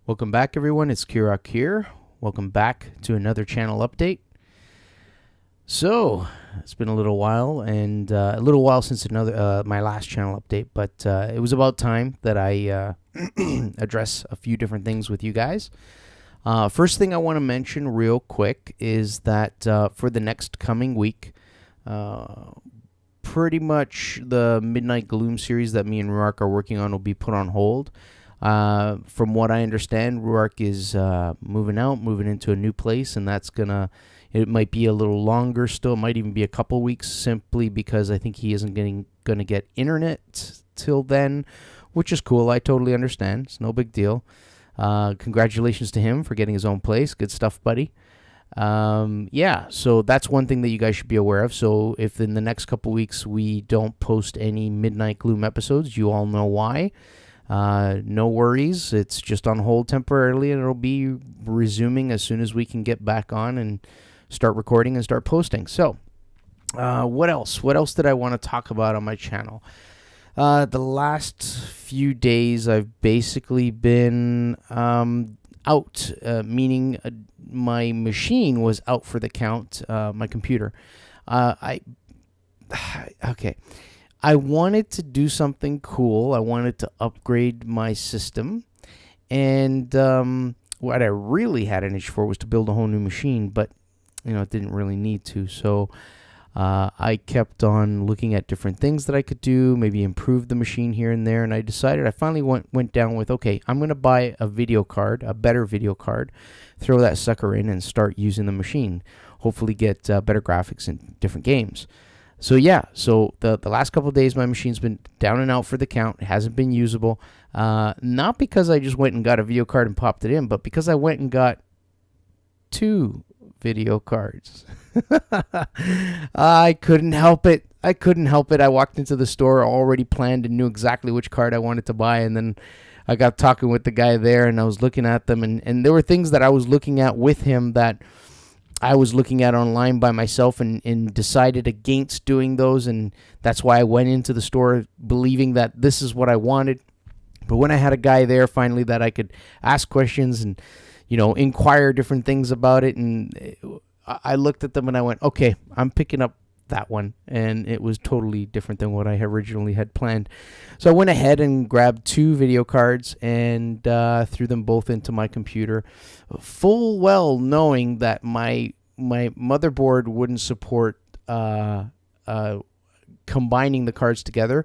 Welcome back, everyone. It's Kirok here. Welcome back to another channel update. So, it's been a little while, and a little while since my last channel update, but it was about time that I address a few different things with you guys. First thing I want to mention real quick is that for the next coming week, pretty much the Midnight Gloom series that me and Ruark are working on will be put on hold. From what I understand, Ruark is moving into a new place, and it might be a little longer still. It might even be a couple weeks, simply because I think he isn't going to get internet till then, which is cool. I totally understand. It's no big deal. Congratulations to him for getting his own place. Good stuff, buddy. Yeah, so that's one thing that you guys should be aware of. So if in the next couple weeks we don't post any Midnight Gloom episodes, you all know why. No worries. It's just on hold temporarily, and it'll be resuming as soon as we can get back on and start recording and start posting. So, what else? What else did I want to talk about on my channel? The last few days, I've basically been out, meaning my machine was out for the count, my computer. Okay. I wanted to do something cool. I wanted to upgrade my system. And what I really had an itch for was to build a whole new machine, but it didn't really need to. So I kept on looking at different things that I could do, maybe improve the machine here and there. And I finally went down with, okay, I'm going to buy a video card, a better video card, throw that sucker in and start using the machine. Hopefully get better graphics in different games. So yeah, the last couple of days my machine's been down and out for the count. It hasn't been usable. Not because I just went and got a video card and popped it in, but because I went and got 2 video cards. I couldn't help it. I walked into the store already planned and knew exactly which card I wanted to buy, and then I got talking with the guy there, and I was looking at them, and there were things that I was looking at with him that I was looking at online by myself and decided against doing those, and that's why I went into the store believing that this is what I wanted. But when I had a guy there finally that I could ask questions and inquire different things about it, and I looked at them and I went, okay, I'm picking up that one, and it was totally different than what I originally had planned. So I went ahead and grabbed 2 video cards and threw them both into my computer, full well knowing that my motherboard wouldn't support combining the cards together.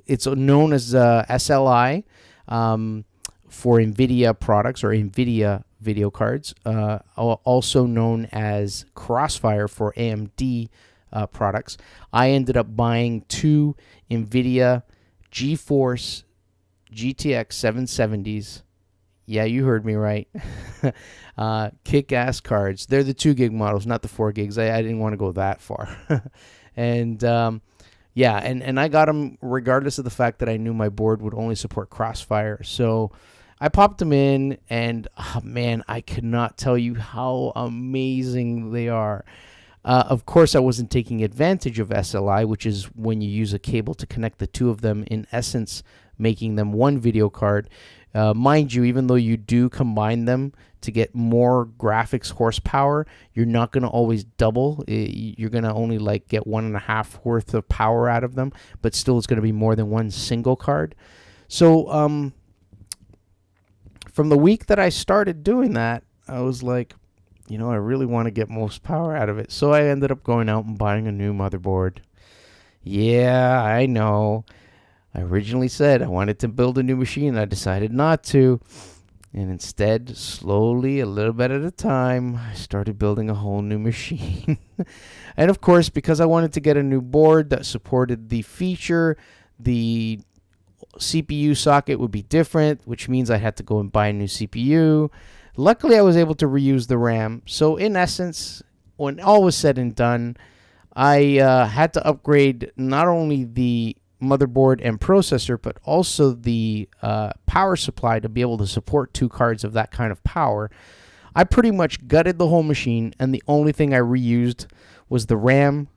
It's known as SLI for NVIDIA products, or NVIDIA video cards, also known as Crossfire for AMD products. I ended up buying 2 NVIDIA GeForce GTX 770s. Yeah, you heard me right. Kick-ass cards. They're the 2 gig models, not the 4 gigs. I didn't want to go that far. And yeah, and I got them regardless of the fact that I knew my board would only support Crossfire. So I popped them in, and man, I could not tell you how amazing they are. Of course, I wasn't taking advantage of SLI, which is when you use a cable to connect the 2 of them, in essence making them one video card. Mind you, even though you do combine them to get more graphics horsepower, you're not going to always double. You're going to only get 1.5 worth of power out of them, but still it's going to be more than one single card. So from the week that I started doing that, I was like, I really want to get most power out of it. So I ended up going out and buying a new motherboard. Yeah, I know. I originally said I wanted to build a new machine. I decided not to. And instead, slowly, a little bit at a time, I started building a whole new machine. And of course, because I wanted to get a new board that supported the feature, the CPU socket would be different, which means I had to go and buy a new CPU. Luckily, I was able to reuse the RAM. So in essence, when all was said and done, I had to upgrade not only the motherboard and processor, but also the power supply to be able to support 2 cards of that kind of power. I pretty much gutted the whole machine, and the only thing I reused was the RAM,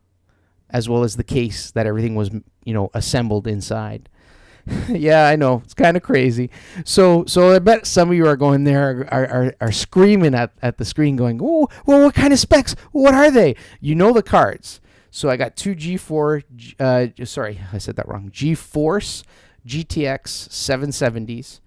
as well as the case that everything was, assembled inside. Yeah, I know. It's kind of crazy. So I bet some of you are going there, are screaming at the screen going, oh, well, what kind of specs? What are they? You know the cards. So I got two sorry, I said that wrong. GeForce GTX 770s.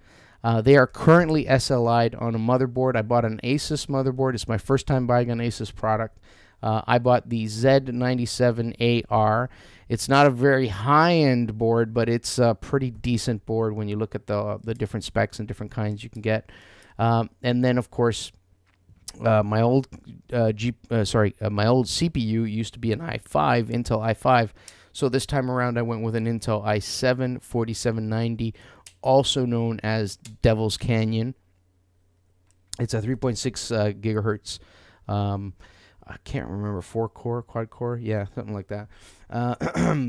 They are currently SLI'd on a motherboard. I bought an Asus motherboard. It's my first time buying an Asus product. I bought the Z97AR. It's not a very high-end board, but it's a pretty decent board when you look at the different specs and different kinds you can get. And then, of course, my old my old CPU used to be an i5, Intel i5. So this time around, I went with an Intel i7 4790, also known as Devil's Canyon. It's a 3.6 gigahertz. I can't remember, 4-core, quad-core? Yeah, something like that.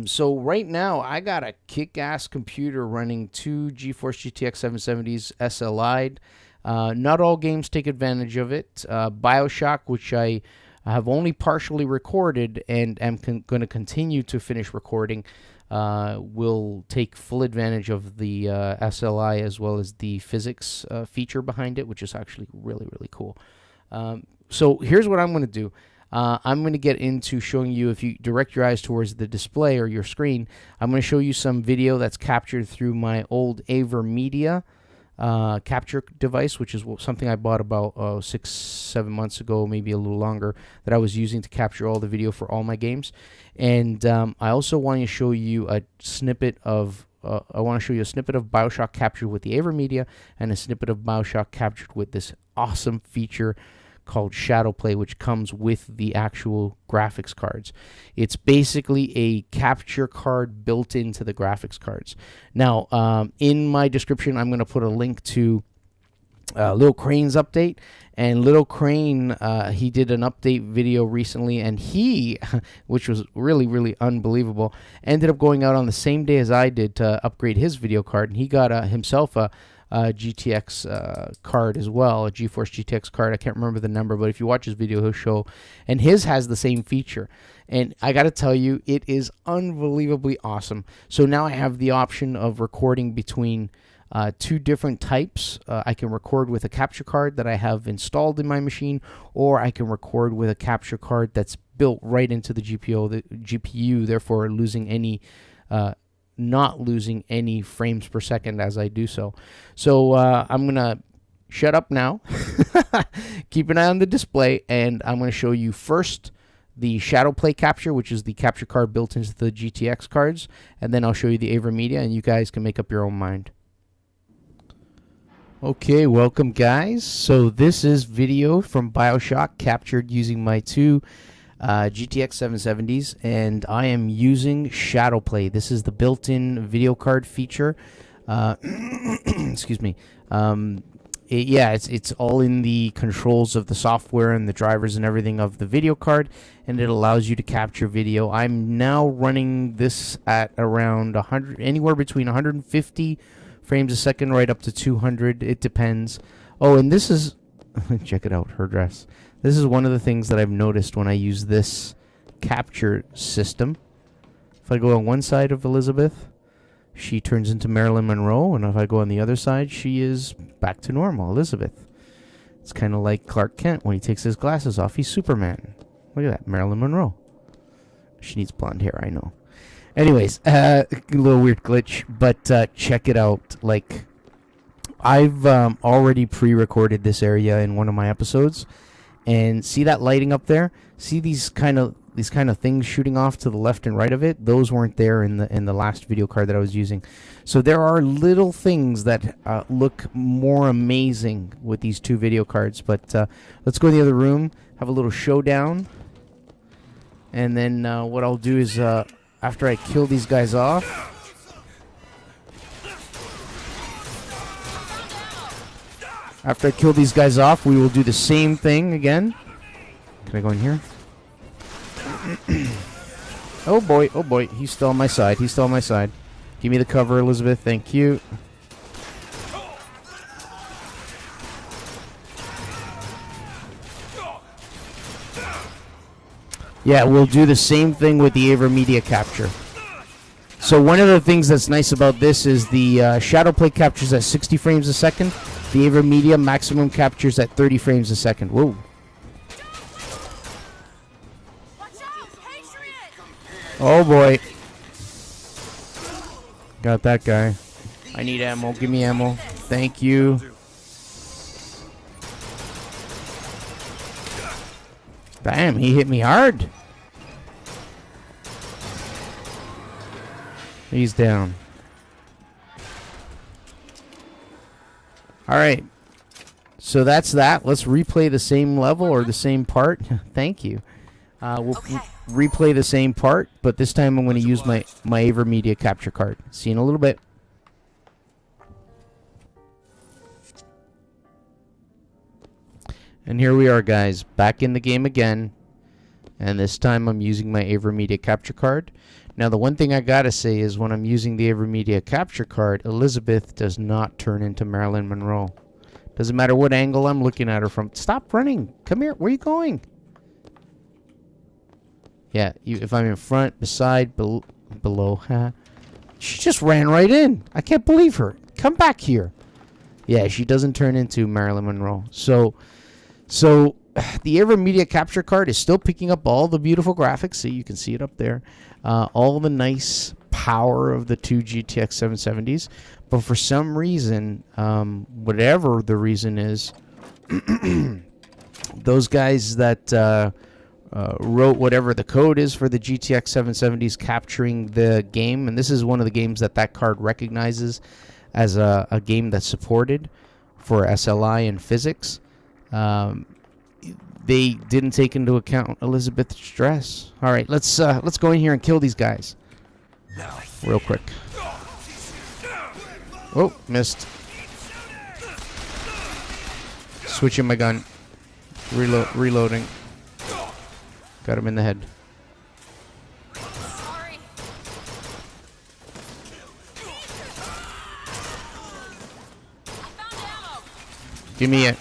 So right now, I got a kick-ass computer running two GeForce GTX 770s SLI'd. Not all games take advantage of it. BioShock, which I have only partially recorded and am going to continue to finish recording, will take full advantage of the SLI as well as the physics feature behind it, which is actually really, really cool. So here's what I'm going to do. I'm going to get into showing you, if you direct your eyes towards the display or your screen, I'm going to show you some video that's captured through my old AverMedia capture device, which is something I bought about 6-7 months ago, maybe a little longer, that I was using to capture all the video for all my games. And I also want to show you a snippet of BioShock captured with the AverMedia, and a snippet of BioShock captured with this awesome feature called ShadowPlay, which comes with the actual graphics cards. It's basically a capture card built into the graphics cards. Now, in my description, I'm going to put a link to Little Crane's update. And Little Crane, he did an update video recently, and he, which was really, really unbelievable, ended up going out on the same day as I did to upgrade his video card, and he got himself a GTX card as well, a GeForce GTX card. I can't remember the number, but if you watch his video, he'll show. And his has the same feature. And I got to tell you, it is unbelievably awesome. So now I have the option of recording between two different types. I can record with a capture card that I have installed in my machine, or I can record with a capture card that's built right into the GPU, therefore not losing any frames per second as I do so. So I'm going to shut up now, keep an eye on the display, and I'm going to show you first the ShadowPlay capture, which is the capture card built into the GTX cards, and then I'll show you the AverMedia, and you guys can make up your own mind. Okay, welcome guys. So this is video from BioShock captured using my two GTX 770s, and I am using ShadowPlay. This is the built-in video card feature. Excuse me. It's all in the controls of the software and the drivers and everything of the video card, and it allows you to capture video. I'm now running this at around 100, anywhere between 150 frames a second, right up to 200. It depends. Oh, and this is check it out, her dress. This is one of the things that I've noticed when I use this capture system. If I go on one side of Elizabeth, she turns into Marilyn Monroe, and if I go on the other side, she is back to normal, Elizabeth. It's kind of like Clark Kent when he takes his glasses off. He's Superman. Look at that, Marilyn Monroe. She needs blonde hair, I know. Anyways, a little weird glitch, but check it out. Like, I've already pre-recorded this area in one of my episodes. And see that lighting up there? See these kind of things shooting off to the left and right of it? Those weren't there in the last video card that I was using. So there are little things that look more amazing with these two video cards. But let's go in the other room, have a little showdown, and then what I'll do is after I kill these guys off. After I kill these guys off, we will do the same thing again. Can I go in here? Oh boy, he's still on my side. He's still on my side. Give me the cover, Elizabeth. Thank you. Yeah, we'll do the same thing with the AverMedia capture. So one of the things that's nice about this is the Shadowplay captures at 60 frames a second. The AverMedia maximum captures at 30 frames a second. Whoa. Oh boy. Got that guy. I need ammo. Give me ammo. Thank you. Damn, he hit me hard. He's down. All right. So that's that. Let's replay the same level or the same part. Thank you. We'll replay the same part, but this time I'm going to use my AverMedia capture card. See you in a little bit. And here we are, guys, back in the game again. And this time I'm using my AverMedia capture card. Now, the one thing I gotta say is when I'm using the AverMedia capture card, Elizabeth does not turn into Marilyn Monroe. Doesn't matter what angle I'm looking at her from. Stop running. Come here. Where are you going? Yeah, if I'm in front, beside, below. She just ran right in. I can't believe her. Come back here. Yeah, she doesn't turn into Marilyn Monroe. So the AverMedia capture card is still picking up all the beautiful graphics. So you can see it up there. All the nice power of the two GTX 770s. But for some reason, whatever the reason is, those guys that wrote whatever the code is for the GTX 770s capturing the game, and this is one of the games that card recognizes as a game that's supported for SLI and physics. They didn't take into account Elizabeth's dress. All right, let's go in here and kill these guys real quick. Oh, missed. Switching my gun. Reloading. Got him in the head. Sorry. Give me it.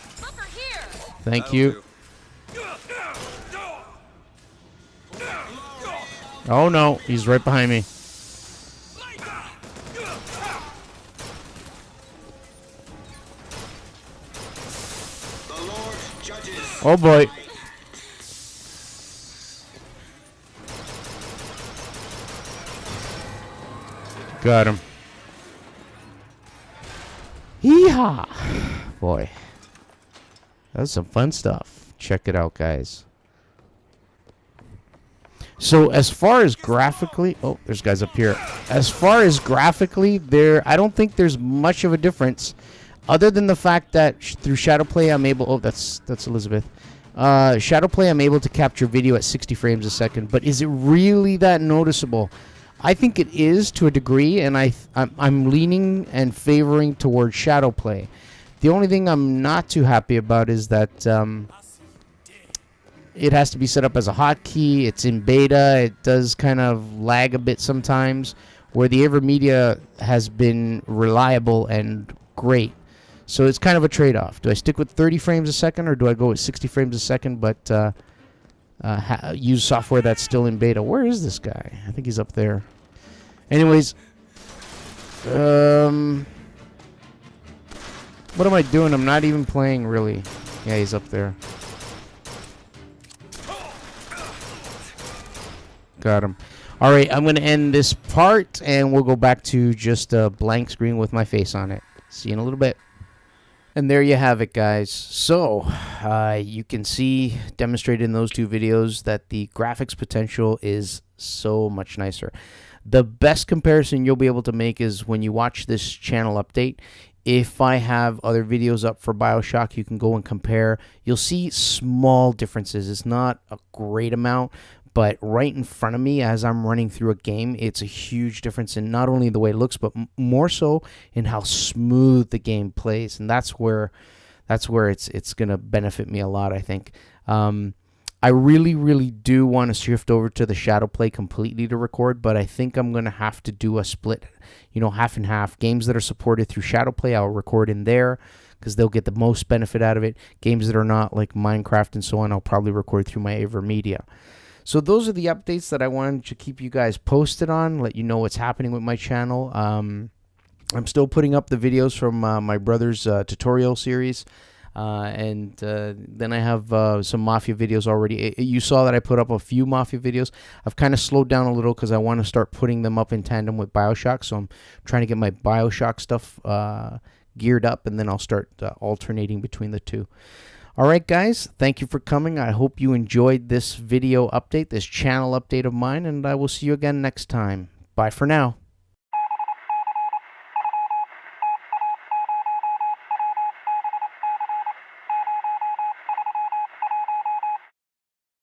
Thank you. Oh no, he's right behind me. Oh boy. Got him. Yeehaw! Boy. That was some fun stuff. Check it out, guys. So as far as graphically, oh, there's guys up here. As far as graphically, I don't think there's much of a difference, other than the fact that through Shadowplay I'm able. Oh, that's Elizabeth. Shadowplay I'm able to capture video at 60 frames a second. But is it really that noticeable? I think it is to a degree, and I'm leaning and favoring towards Shadowplay. The only thing I'm not too happy about is that it has to be set up as a hotkey. It's in beta. It does kind of lag a bit sometimes, where the AverMedia has been reliable and great. So it's kind of a trade-off. Do I stick with 30 frames a second, or do I go with 60 frames a second, but use software that's still in beta? Where is this guy? I think he's up there. Anyways, what am I doing? I'm not even playing, really. Yeah, he's up there. Got him. All right, I'm going to end this part, and we'll go back to just a blank screen with my face on it. See you in a little bit. And there you have it, guys. So, you can see demonstrated in those two videos that the graphics potential is so much nicer. The best comparison you'll be able to make is when you watch this channel update. If I have other videos up for BioShock, you can go and compare. You'll see small differences. It's not a great amount, but right in front of me as I'm running through a game, it's a huge difference in not only the way it looks, but more so in how smooth the game plays. And that's where it's going to benefit me a lot, I think. I really, really do want to shift over to the Shadowplay completely to record, but I think I'm going to have to do a split, half and half. Games that are supported through Shadowplay, I'll record in there because they'll get the most benefit out of it. Games that are not, like Minecraft and so on, I'll probably record through my AverMedia. So those are the updates that I wanted to keep you guys posted on, let you know what's happening with my channel. I'm still putting up the videos from my brother's tutorial series. And then I have some Mafia videos already. You saw that I put up a few Mafia videos. I've kind of slowed down a little because I want to start putting them up in tandem with Bioshock. So I'm trying to get my Bioshock stuff geared up, and then I'll start alternating between the two. All right, guys, thank you for coming. I hope you enjoyed this video update, this channel update of mine, and I will see you again next time. Bye for now.